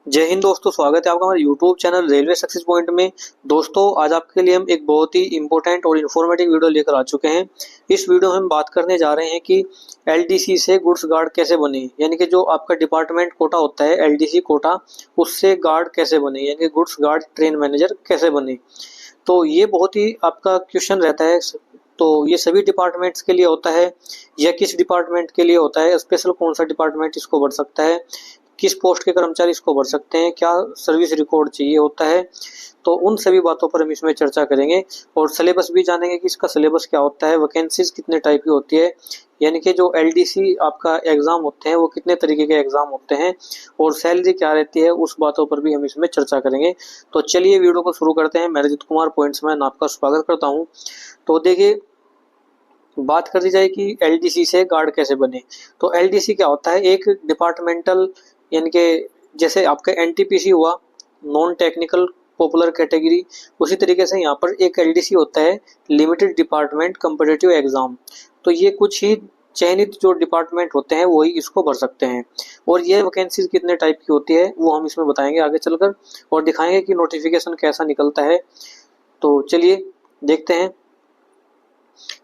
जय हिंद दोस्तों, स्वागत है आपका हमारे YouTube channel railway success point में। दोस्तों, आज आपके लिए हम एक बहुत ही इंपॉर्टेंट और इन्फॉर्मेटिव वीडियो लेकर आ चुके हैं। इस वीडियो में हम बात करने जा रहे हैं कि एलडीसी से गुड्स गार्ड कैसे बने, यानी कि जो आपका डिपार्टमेंट कोटा होता है एलडीसी कोटा, उससे गार्ड कैसे बने, यानी कि गुड्स गार्ड ट्रेन मैनेजर कैसे बने। तो ये बहुत ही आपका क्वेश्चन रहता है। तो ये सभी डिपार्टमेंट्स के लिए होता है या किस डिपार्टमेंट के लिए होता है, स्पेशल कौन सा डिपार्टमेंट इसको भर सकता है, किस पोस्ट के कर्मचारी इसको भर सकते हैं, क्या सर्विस रिकॉर्ड चाहिए होता है। तो उन सभी बातों पर हम इसमें चर्चा करेंगे और सिलेबस भी जानेंगे कि इसका सिलेबस क्या होता है, वैकेंसीज कितने टाइप की होती है, यानी कि जो एलडीसी आपका एग्जाम होते हैं वो कितने तरीके के एग्जाम होते हैं और सैलरी क्या रहती है, उस बातों पर भी हम इसमें चर्चा करेंगे। तो चलिए वीडियो को शुरू करते हैं। मैं रजत कुमार पॉइंट्समैन आपका स्वागत करता हूँ। तो देखिए, बात कर दी जाए कि एलडीसी से गार्ड कैसे बने। तो एलडीसी क्या होता है, एक डिपार्टमेंटल, यानी कि जैसे आपका एनटीपीसी हुआ, नॉन टेक्निकल पॉपुलर कैटेगरी, उसी तरीके से यहाँ पर एक एलडीसी होता है लिमिटेड डिपार्टमेंट कम्पिटिटिव एग्जाम। तो ये कुछ ही चयनित जो डिपार्टमेंट होते हैं वही इसको भर सकते हैं। और ये वैकेंसीज कितने टाइप की होती है वो हम इसमें बताएंगे आगे चलकर, और दिखाएंगे कि नोटिफिकेशन कैसा निकलता है। तो चलिए देखते हैं।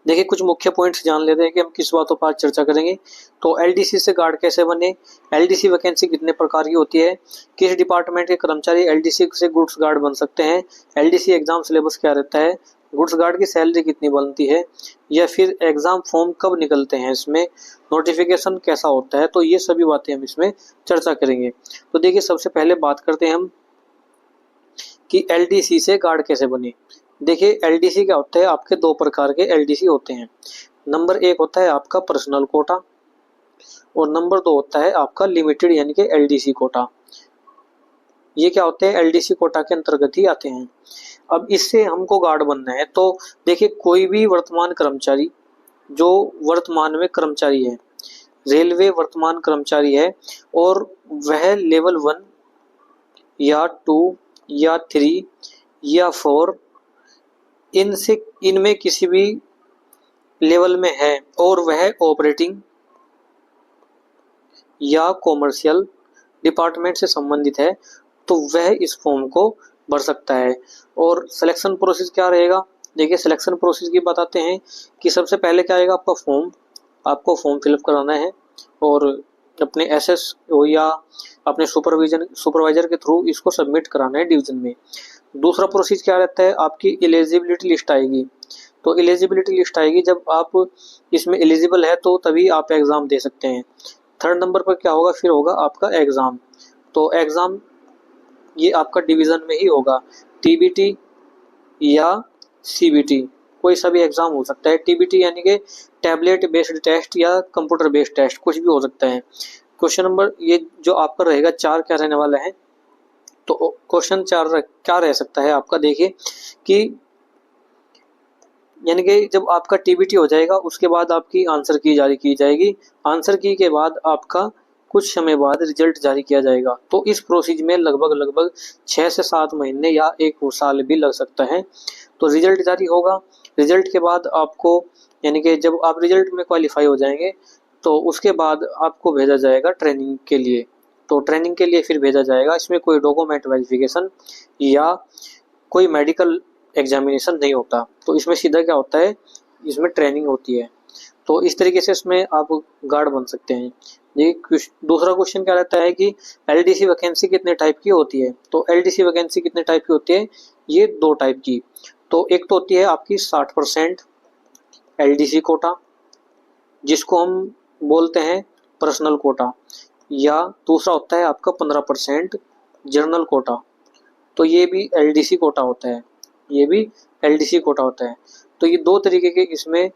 देखिए, कुछ मुख्य पॉइंट्स जान लेते हैं कि हम किस बातों पर चर्चा करेंगे। तो एलडीसी से गार्ड कैसे बने, एलडीसी वैकेंसी कितने प्रकार की होती है, किस डिपार्टमेंट के कर्मचारी एलडीसी से गुड्स गार्ड बन सकते हैं, एलडीसी एग्जाम सिलेबस क्या रहता है, गुड्स गार्ड की सैलरी कितनी बनती है, या फिर एग्जाम फॉर्म कब निकलते हैं, इसमें नोटिफिकेशन कैसा होता है। तो ये सभी बातें हम इसमें चर्चा करेंगे। तो देखिए, सबसे पहले बात करते हैं हम कि एलडीसी से गार्ड कैसे बने। देखिए, एलडीसी क्या होता है, आपके दो प्रकार के एलडीसी होते हैं। नंबर एक होता है आपका पर्सनल कोटा और नंबर दो होता है आपका लिमिटेड, यानी कि एलडीसी कोटा। ये क्या होते हैं, एलडीसी कोटा के अंतर्गत ही आते हैं। अब इससे हमको गार्ड बनना है। तो देखिए, कोई भी वर्तमान कर्मचारी जो वर्तमान में कर्मचारी है, रेलवे वर्तमान कर्मचारी है, और वह लेवल 1 या 2 या 3 या 4 इनसे इनमें किसी भी लेवल में है और वह ऑपरेटिंग या कॉमर्शियल डिपार्टमेंट से संबंधित है, तो वह इस फॉर्म को भर सकता है। और सिलेक्शन प्रोसेस क्या रहेगा, देखिए सिलेक्शन प्रोसेस की बताते हैं कि सबसे पहले क्या आएगा, आपका फॉर्म, आपको फॉर्म फिलअप कराना है और अपने एसएस या अपने सुपरवाइजर के थ्रू इसको सबमिट कराना है डिवीजन में। दूसरा प्रोसेस क्या रहता है, आपकी एलिजिबिलिटी लिस्ट आएगी। तो एलिजिबिलिटी लिस्ट आएगी, जब आप इसमें एलिजिबल है तो तभी आप एग्ज़ाम दे सकते हैं। थर्ड नंबर पर क्या होगा, फिर होगा आपका एग्ज़ाम। तो एग्ज़ाम ये आपका डिवीज़न में ही होगा, टीबीटी या सीबीटी, कोई सा भी एग्ज़ाम हो सकता है। टीबीटी यानी कि टैबलेट बेस्ड टेस्ट या कंप्यूटर बेस्ड टेस्ट, कुछ भी हो सकता है। क्वेश्चन नंबर ये जो आपका रहेगा 4 क्या रहने वाला है। तो क्वेश्चन 4 क्या रह सकता है आपका, देखिए कि यानी कि जब आपका टीबीटी हो जाएगा उसके बाद आपकी आंसर की जारी की जाएगी। आंसर की के बाद आपका कुछ समय बाद रिजल्ट जारी किया जाएगा। तो इस प्रोसीज में लगभग 6 से 7 महीने या 1 साल भी लग सकता है। तो रिजल्ट जारी होगा, रिजल्ट के बाद आपको, यानी कि जब आप रिजल्ट में क्वालिफाई हो जाएंगे तो उसके बाद आपको भेजा जाएगा ट्रेनिंग के लिए। तो ट्रेनिंग के लिए फिर भेजा जाएगा, इसमें कोई डॉक्यूमेंट वेरिफिकेशन या कोई मेडिकल एग्जामिनेशन नहीं होता। तो इसमें सीधा क्या होता है, इसमें ट्रेनिंग होती है। तो इस तरीके से इसमें आप गार्ड बन सकते हैं। ये दूसरा क्वेश्चन क्या रहता है कि एलडीसी वैकेंसी कितने टाइप की होती है। तो एलडीसी वैकेंसी कितने टाइप की होती है, ये 2 टाइप की। तो एक तो होती है आपकी 60% एलडीसी कोटा, जिसको हम बोलते हैं पर्सनल कोटा, या दूसरा होता है आपका 15% जनरल कोटा। तो ये भी एलडीसी कोटा होता है, ये भी एलडीसी कोटा होता है। तो ये 2 तरीके के इसमें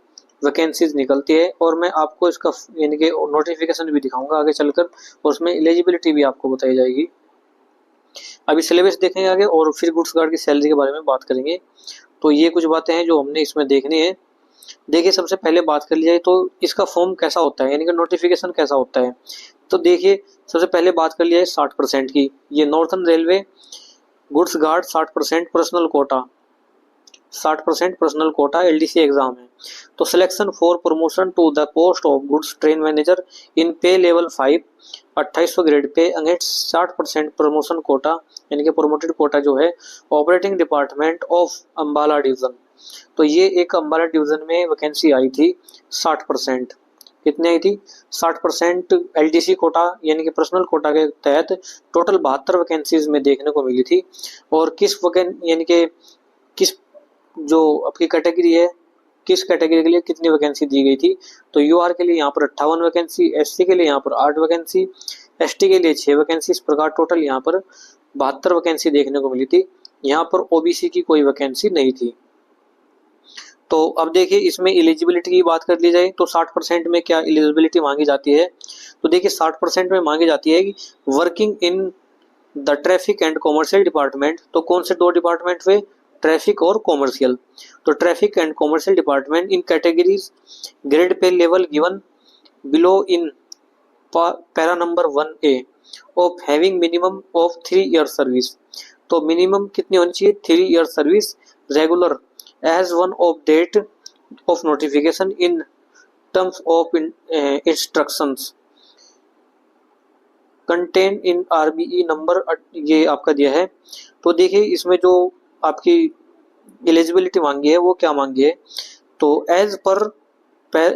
वैकेंसीज निकलती है, और मैं आपको इसका यानी कि नोटिफिकेशन भी दिखाऊंगा आगे चलकर, और उसमें एलिजिबिलिटी भी आपको बताई जाएगी। अभी सिलेबस देखेंगे आगे और फिर गुड्स गार्ड की सैलरी के बारे में बात करेंगे। तो ये कुछ बातें हैं जो हमने इसमें देखनी है। देखिए, सबसे पहले बात कर ली जाए तो इसका फॉर्म कैसा होता है, यानी कि नोटिफिकेशन कैसा होता है। तो देखिए, सबसे पहले बात कर लिया है 60% की। ये northern railway goods guard 60% personal quota, 60% personal quota LDC exam है। तो selection for promotion to the post of goods train manager in pay level 5 2800 grade pay against 60% promotion quota यानी कि प्रोमोटेड कोटा जो है operating department of Ambala division. तो ये एक Ambala division में वैकेंसी आई थी 60%। कितनी आई थी? 60% एलडीसी कोटा यानी कि पर्सनल कोटा के तहत टोटल 72 वैकेंसीज में देखने को मिली थी। और यानी कि किस जो आपकी कैटेगरी है, किस कैटेगरी के लिए कितनी वैकेंसी दी गई थी? तो यूआर के लिए यहाँ पर 58 वैकेंसी, एससी के लिए यहाँ पर 8 वैकेंसी, एसटी के लिए 6 वैकेंसी। इस प्रकार टोटल यहाँ पर 72 वैकेंसी देखने को मिली थी। यहाँ पर ओबीसी की कोई वैकेंसी नहीं थी। तो अब देखिए इसमें एलिजिबिलिटी की बात कर ली जाए तो 60% में क्या एलिजिबिलिटी मांगी जाती है? तो देखिए 60% में मांगी जाती है कि working in the traffic and commercial department. तो कौन से 2 डिपार्टमेंट हुए? ट्रैफिक और कॉमर्शियल। तो traffic and commercial department in categories grade pay level given below in para number 1A of having minimum of 3 year service. तो minimum कितनी होनी चाहिए? 3 year service regular as one of date of notification in terms of instructions contained in RBE number ये आपका दिया है। तो देखिए इसमें जो आपकी एलिजिबिलिटी मांगी है वो क्या मांगी है? तो एज पर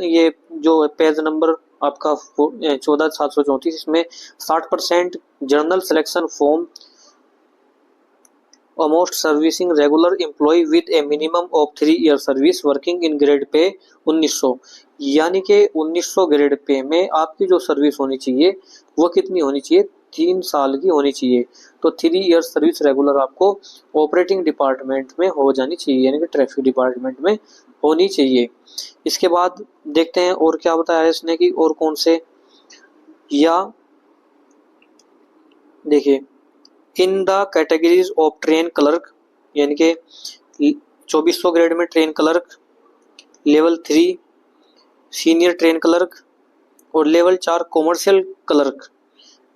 ये जो पेज नंबर आपका 14,734 इसमें 60% general selection form almost servicing regular employee with a minimum of 3 year service working in grade पे 1900 यानी कि 1900 ग्रेड पे में आपकी जो सर्विस होनी चाहिए वो कितनी होनी चाहिए? 3 साल की होनी चाहिए। तो 3 ईयर सर्विस रेगुलर आपको ऑपरेटिंग डिपार्टमेंट में हो जानी चाहिए यानी कि ट्रैफिक डिपार्टमेंट में होनी चाहिए। इसके बाद देखते हैं और क्या बताया इसने कि और कौन से, या देखिए in the categories of train clerk यानी कि 2400 ग्रेड में train clerk, level 3 senior train clerk और लेवल 4 कॉमर्शियल क्लर्क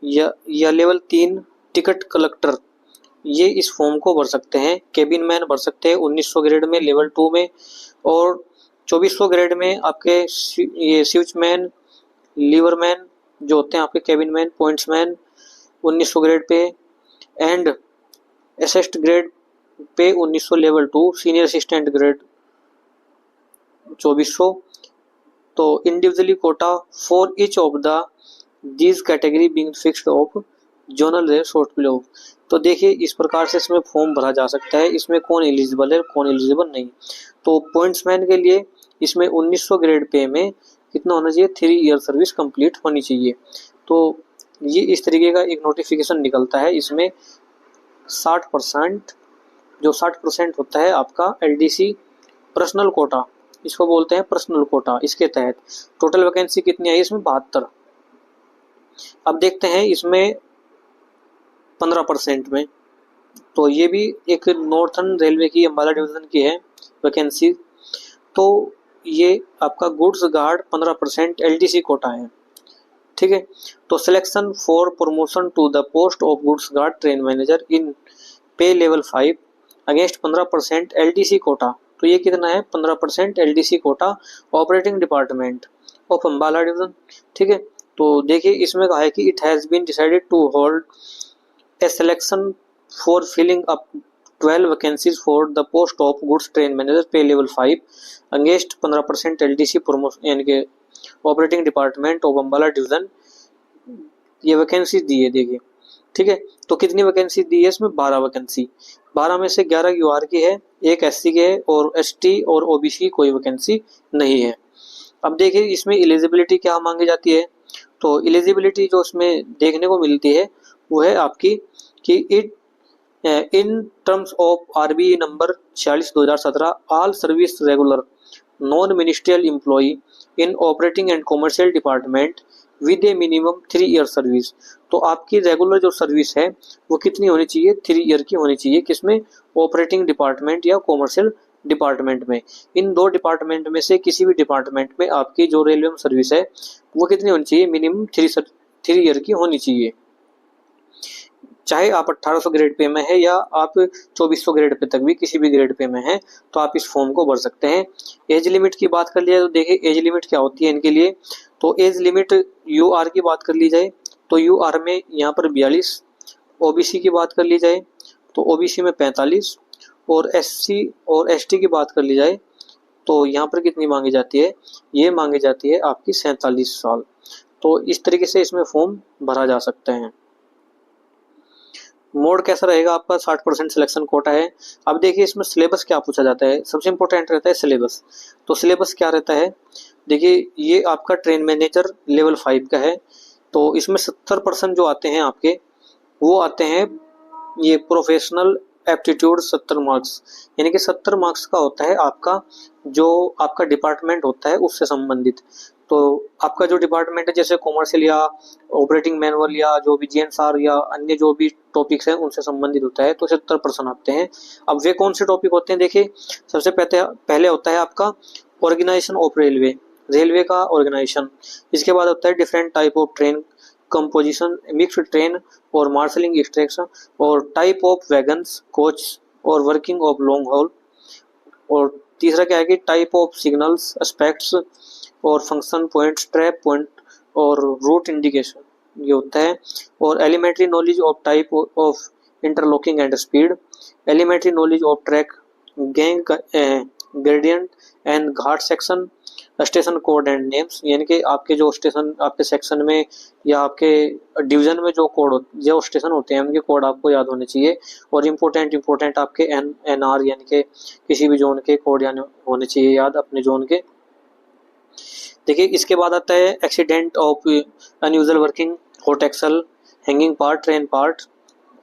या लेवल 3 टिकट कलेक्टर, ये इस फॉर्म को भर सकते हैं। केबिन मैन भर सकते हैं 1900 ग्रेड में लेवल 2 में, और 2400 ग्रेड में आपके ये स्विचमैन, लीवरमैन जो होते हैं आपके cabin man, pointsman 1900 grade pay, and assist grade pay 1900 level 2, senior assistant grade 2400। तो individually Kota for each of the these category being fixed of zonal rate short below. तो देखिए इस प्रकार से इसमें फॉर्म भरा जा सकता है। इसमें कौन एलिजिबल है कौन एलिजिबल नहीं। तो पॉइंट्समैन के लिए इसमें 1900 ग्रेड पे में कितना होना चाहिए? 3 ईयर सर्विस कंप्लीट होनी चाहिए। तो ये इस तरीके का एक नोटिफिकेशन निकलता है। इसमें 60% जो 60% होता है आपका एलडीसी पर्सनल कोटा, इसको बोलते हैं पर्सनल कोटा। इसके तहत टोटल वैकेंसी कितनी आई इसमें? 72। अब देखते हैं इसमें 15% में, तो ये भी एक नॉर्थर्न रेलवे की अंबाला डिवीजन की है वैकेंसी। तो ये आपका गुड्स गार्ड 15% एलडीसी कोटा है, ठीक है। तो selection for promotion to the post of goods guard train manager in pay level 5 against 15% LDC Kota. तो ये कितना है? 15% LDC quota operating department of Ambala division, ठीक है। तो देखिए इसमें कहा है कि it has been decided to hold a selection for filling up 12 vacancies for the post of goods train manager pay level 5 against 15% LDC promotion यानी कि operating department of Ambala division. ये वैकेंसी दी है देखिए, ठीक है। तो कितनी वैकेंसी दी है इसमें? 12 वैकेंसी। 12 में से 11 यूआर की है, 1 एससी के है और एसटी और ओबीसी की कोई वैकेंसी नहीं है। अब देखिए इसमें एलिजिबिलिटी क्या मांगी जाती है। तो एलिजिबिलिटी जो इसमें देखने को मिलती है वो है आपकी कि it in terms of RBE number 46/2017 all service regular non ministerial employee in operating and commercial department with a minimum 3 year service. तो आपकी रेगुलर जो सर्विस है वो कितनी होनी चाहिए? 3 ईयर की होनी चाहिए। किसमें? ऑपरेटिंग डिपार्टमेंट या कॉमर्शियल डिपार्टमेंट में। इन 2 डिपार्टमेंट में से किसी भी डिपार्टमेंट में आपकी जो रेलवे में सर्विस है वो कितनी होनी चाहिए? मिनिमम 3 ईयर की होनी चाहिए। चाहे आप 1800 ग्रेड पे में है या आप 2400 ग्रेड पे तक भी किसी भी ग्रेड पे में है तो आप इस फॉर्म को भर सकते हैं। एज लिमिट की बात कर लिया तो देखिए एज लिमिट क्या होती है इनके लिए। तो एज लिमिट यूआर की बात कर ली जाए तो यूआर में यहाँ पर 42, ओबीसी की बात कर ली जाए तो ओबीसी में 45 और एससी और एसटी की बात कर ली जाए तो यहाँ पर कितनी मांगी जाती है, ये मांगी जाती है आपकी 47 साल। तो इस तरीके से इसमें फॉर्म भरा जा सकते हैं। मोड कैसा रहेगा आपका, 60% सिलेक्शन कोटा है। अब देखिए इसमें सिलेबस क्या पूछा जाता है, सबसे इंपॉर्टेंट रहता है सिलेबस। तो सिलेबस क्या रहता है, देखिए ये आपका ट्रेन मैनेजर लेवल 5 का है। तो इसमें 70% जो आते हैं आपके वो आते हैं ये प्रोफेशनल एप्टीट्यूड 70 मार्क्स, यानी कि 70 मार्क्स का होता है आपका जो आपका डिपार्टमेंट होता है उससे संबंधित। तो आपका जो डिपार्टमेंट है जैसे कॉमर्शियल या ऑपरेटिंग मैनुअल या जो भी जीएनएसआर या अन्य जो भी टॉपिक्स हैं उनसे संबंधित होता है तो 70% आते हैं। अब वे कौन से टॉपिक होते हैं, देखिए सबसे पहले होता है आपका ऑर्गेनाइजेशन ऑफ रेलवे, रेलवे का ऑर्गेनाइजेशन। इसके बाद होता है different type of train composition, mixed train और मार्शलिंग एक्सट्रैक्शन और टाइप ऑफ वैगन्स कोच और वर्किंग ऑफ लॉन्ग हॉल। और तीसरा क्या है कि टाइप ऑफ सिग्नल्स एस्पेक्ट्स और फंक्शन पॉइंट, ट्रैप पॉइंट और रूट इंडिकेशन ये होता है। और elementary knowledge of type of interlocking and speed, elementary knowledge of track gang gradient and Ghat section, station code and names, यानी कि आपके जो स्टेशन आपके सेक्शन में या आपके डिवीजन में जो कोड जो स्टेशन होते हैं उनके कोड आपको याद होने चाहिए। और इम्पोर्टेंट आपके एनआर यानी कि किसी भी जोन के कोड यानी होने चाहिए याद अपने जोन के। देखिए इसके बाद आता है accident of unusual working, hot axle, hanging part, train part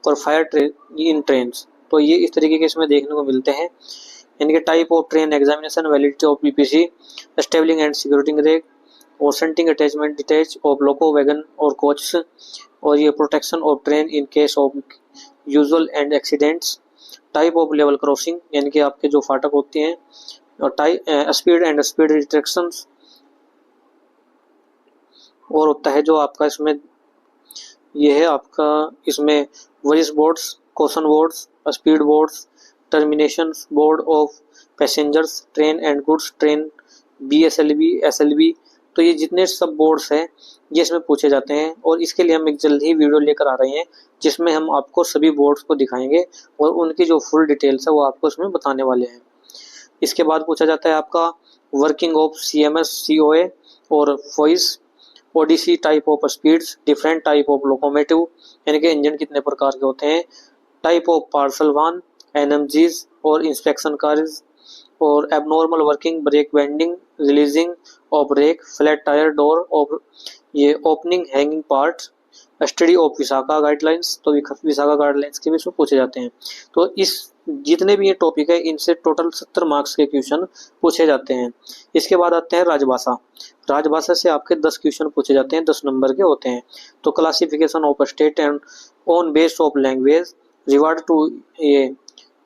और फायर इन ट्रेन। तो ये इस तरीके के इसमें देखने को मिलते हैं। यानी कि type of train examination, validity of PPC, stabling and security rake और shunting attachment detach of loco wagon और कोच, और ये protection of train in case of usual and accidents, type of level crossing यानी कि आपके जो फाटक होते हैं, और स्पीड एंड स्पीड रिस्ट्रिक्शंस, और होता है जो आपका इसमें ये है आपका इसमें voice boards, question boards, speed boards, termination board of passengers, train and goods train, BSLV, SLV. तो ये जितने सब बोर्ड्स हैं ये इसमें पूछे जाते हैं और इसके लिए हम एक जल्द ही वीडियो लेकर आ रहे हैं जिसमें हम आपको सभी बोर्ड्स को दिखाएंगे और उनकी जो फुल डिटेल्स है वो आपको इसमें बताने वाले हैं। इसके बाद पूछा जाता है आपका वर्किंग ऑफ सीएमएस, सीओए और voice, ODC, type of speeds, different type of locomotive यानी कि इंजन कितने प्रकार के होते हैं, टाइप ऑफ पार्सल वाहन, एनएमजीज और इंस्पेक्शन कार्स, और abnormal working, brake binding, releasing of brake, flat tyre door of ये opening hanging parts, study of Vishakha guidelines. तो विशाखा गाइडलाइंस के भी इसमें पूछे जाते हैं। तो इस जितने भी ये टॉपिक है इनसे टोटल 70 मार्क्स के क्वेश्चन पूछे जाते हैं। इसके बाद आते हैं राजभाषा। राजभाषा से आपके 10 क्वेश्चन पूछे जाते हैं, 10 नंबर के होते हैं। तो classification of state and on base of language, reward to ये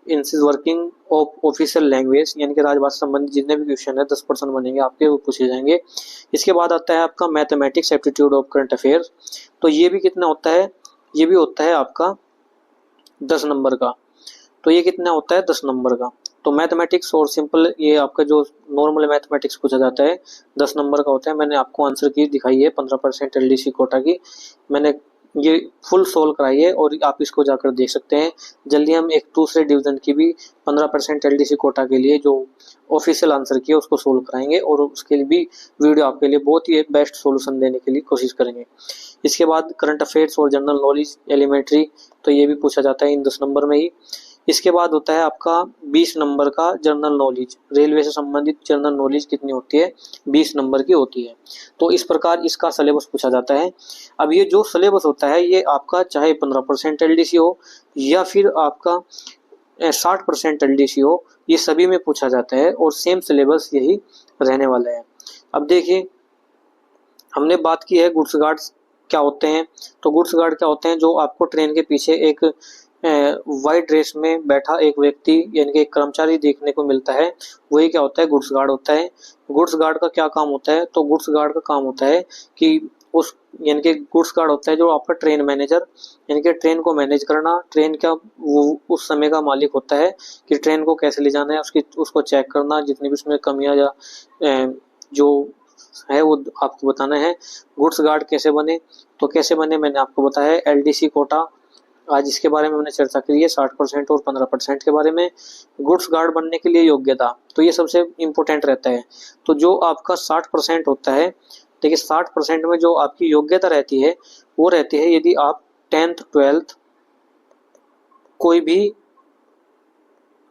इंसिस वर्किंग ऑफ ऑफिशियल लैंग्वेज, यानी कि राजभाषा संबंधित जितने भी क्वेश्चन है 10% बनेंगे आपके वो पूछे जाएंगे। इसके बाद आता है आपका mathematics aptitude of current affairs. तो ये भी कितना होता है, ये भी होता है आपका 10 नंबर का। तो ये कितना होता है 10 नंबर का। तो मैथमेटिक्स और सिंपल ये आपका जो नॉर्मल मैथमेटिक्स पूछा जाता है 10 नंबर का होता है। मैंने आपको आंसर की दिखाई है 15% एलडीसी कोटा की, मैंने ये फुल सोल्व कराई है और आप इसको जाकर देख सकते हैं। जल्दी हम एक दूसरे डिवीजन की भी 15% एलडीसी कोटा के लिए जो ऑफिशियल आंसर की है उसको सोल्व कराएंगे और उसके लिए भी वीडियो आपके लिए बहुत ही बेस्ट सॉल्यूशन देने के लिए कोशिश करेंगे। इसके बाद करंट अफेयर्स और जनरल नॉलेज एलिमेंट्री, तो ये भी पूछा जाता है इन 10 नंबर में ही। इसके बाद होता है आपका 20 नंबर का जनरल नॉलेज, रेलवे से संबंधित जनरल नॉलेज कितनी होती है, 20 नंबर की होती है। तो इस प्रकार इसका सिलेबस पूछा जाता है। अब ये जो सिलेबस होता है ये आपका चाहे 15% एलडीसी हो या फिर आपका 60% एलडीसी हो, ये सभी में पूछा जाता है और सेम सिलेबस यही रहने वाला है। अब देखिए हमने बात की है गुड्स गार्ड्स क्या होते हैं। तो गुड्स गार्ड क्या होते हैं, जो आपको ट्रेन के पीछे एक वाइट ड्रेस में बैठा एक व्यक्ति यानी कि एक कर्मचारी देखने को मिलता है, वही क्या होता है गुड्स गार्ड होता है। गुड्स गार्ड का क्या काम होता है, तो गुड्स गार्ड का काम होता है कि उस यानी कि गुड्स गार्ड होता है जो आपका ट्रेन मैनेजर, यानी कि ट्रेन को मैनेज करना, ट्रेन का वो उस समय का मालिक होता है कि ट्रेन को कैसे ले जाना है, उसको चेक करना, जितनी भी उसमें कमियां या जो है वो आपको बताना है। गुड्स गार्ड कैसे बने, तो कैसे बने मैंने आपको बताया है, एलडीसी कोटा, आज इसके बारे में हमने चर्चा करी है 60% और 15% के बारे में। गुड्स गार्ड बनने के लिए योग्यता, तो ये सबसे इम्पोर्टेंट रहता है। तो जो आपका 60% होता है, देखिए 60% में जो आपकी योग्यता रहती है वो रहती है यदि आप 10th 12th कोई भी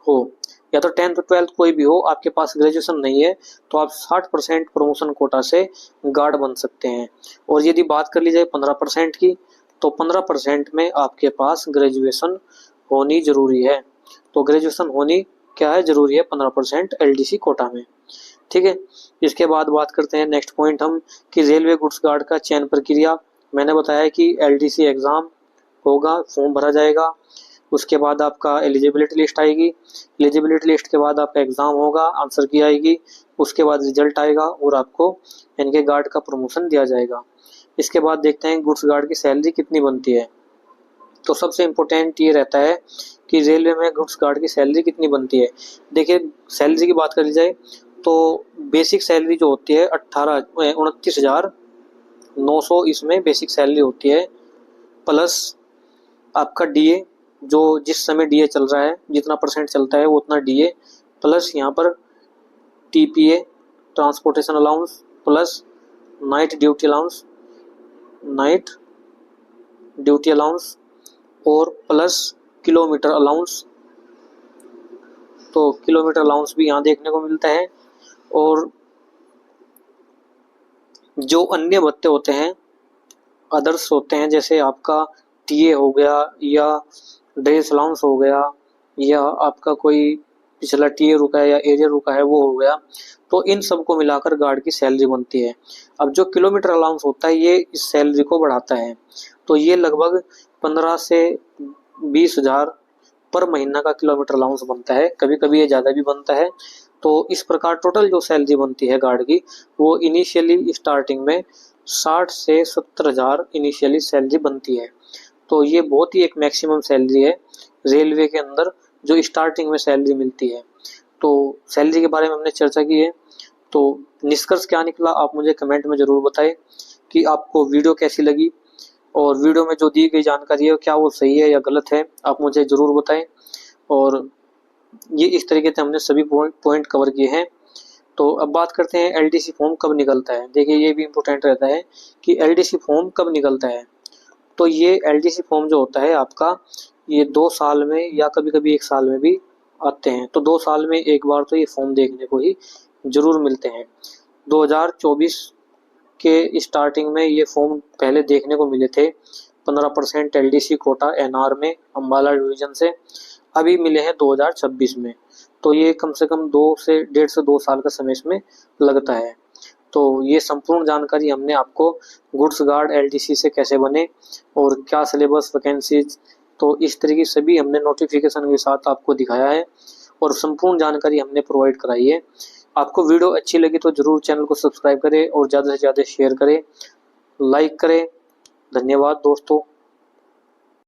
हो, या तो 10th 12th कोई भी हो, आपके पास ग्रेजुएशन नहीं है, तो आप 60% प्रमोशन कोटा से गार्ड बन सकते हैं। और यदि बात कर ली जाए 15% की, तो 15% में आपके पास ग्रेजुएशन होनी जरूरी है। तो ग्रेजुएशन होनी क्या है, जरूरी है 15% एलडीसी कोटा में। ठीक है, इसके बाद बात करते हैं नेक्स्ट पॉइंट हम कि रेलवे गुड्स गार्ड का चयन प्रक्रिया। मैंने बताया कि एलडीसी एग्जाम होगा, फॉर्म भरा जाएगा, उसके बाद आपका एलिजिबिलिटी लिस्ट आएगी, एलिजिबिलिटी लिस्ट के बाद आपका एग्जाम होगा, आंसर की आएगी, उसके बाद रिजल्ट आएगा और आपको यानी कि गार्ड का प्रमोशन दिया जाएगा। इसके बाद देखते हैं गुड्स गार्ड की सैलरी कितनी बनती है। तो सबसे इम्पोर्टेंट ये रहता है कि रेलवे में गुड्स गार्ड की सैलरी कितनी बनती है। देखिए सैलरी की बात करी जाए तो बेसिक सैलरी जो होती है 29,900 इसमें बेसिक सैलरी होती है, प्लस आपका डीए, जो जिस समय डीए चल रहा है, जितना परसेंट चलता है वो उतना डीए, प्लस यहाँ पर TPA transportation allowance, plus night duty allowance और प्लस किलोमीटर अलाउंस। तो किलोमीटर अलाउंस भी यहाँ देखने को मिलता है। और जो अन्य भत्ते होते हैं, अदर्स होते हैं, जैसे आपका टीए हो गया या ड्रेस अलाउंस हो गया या आपका कोई पिछला टीए रुका है या एरियर रुका है वो हो गया, तो इन सब को मिलाकर गार्ड की सैलरी बनती है। अब जो किलोमीटर अलाउंस होता है ये इस सैलरी को बढ़ाता है, तो ये लगभग 15 से 20 हज़ार पर महीना का किलोमीटर अलाउंस बनता है, कभी कभी ये ज़्यादा भी बनता है। तो इस प्रकार टोटल जो सैलरी बनती है गार्ड की, वो इनिशियली स्टार्टिंग में 60 से 70 हज़ार इनिशियली सैलरी बनती है। तो ये बहुत ही एक मैक्सिमम सैलरी है रेलवे के अंदर जो स्टार्टिंग में सैलरी मिलती है। तो सैलरी के बारे में हमने चर्चा की है। तो निष्कर्ष क्या निकला आप मुझे कमेंट में ज़रूर बताएं कि आपको वीडियो कैसी लगी, और वीडियो में जो दी गई जानकारी है क्या वो सही है या गलत है, आप मुझे ज़रूर बताएं। और ये इस तरीके से हमने सभी पॉइंट कवर किए हैं। तो अब बात करते हैं एलडीसी फॉर्म कब निकलता है। देखिए ये भी इम्पोर्टेंट रहता है कि एलडीसी फॉर्म कब निकलता है। तो ये एलडीसी फॉर्म जो होता है आपका, ये 2 साल में या कभी कभी 1 साल में भी आते हैं। तो 2 साल में एक बार तो ये फॉर्म देखने को ही जरूर मिलते हैं। 2024 के स्टार्टिंग में ये फॉर्म पहले देखने को मिले थे 15% एलडीसी कोटा एनआर में अम्बाला डिवीजन से, अभी मिले हैं 2026 में। तो ये कम से कम 1.5 से 2 साल का समय इसमें लगता है। तो ये संपूर्ण जानकारी हमने आपको गुड्स गार्ड एलडीसी से कैसे बने और क्या सिलेबस, वैकेंसीज, तो इस तरह की सभी हमने नोटिफिकेशन के साथ आपको दिखाया है और संपूर्ण जानकारी हमने प्रोवाइड कराई है। आपको वीडियो अच्छी लगी तो जरूर चैनल को सब्सक्राइब करें और ज़्यादा से ज़्यादा शेयर करें, लाइक करें। धन्यवाद दोस्तों।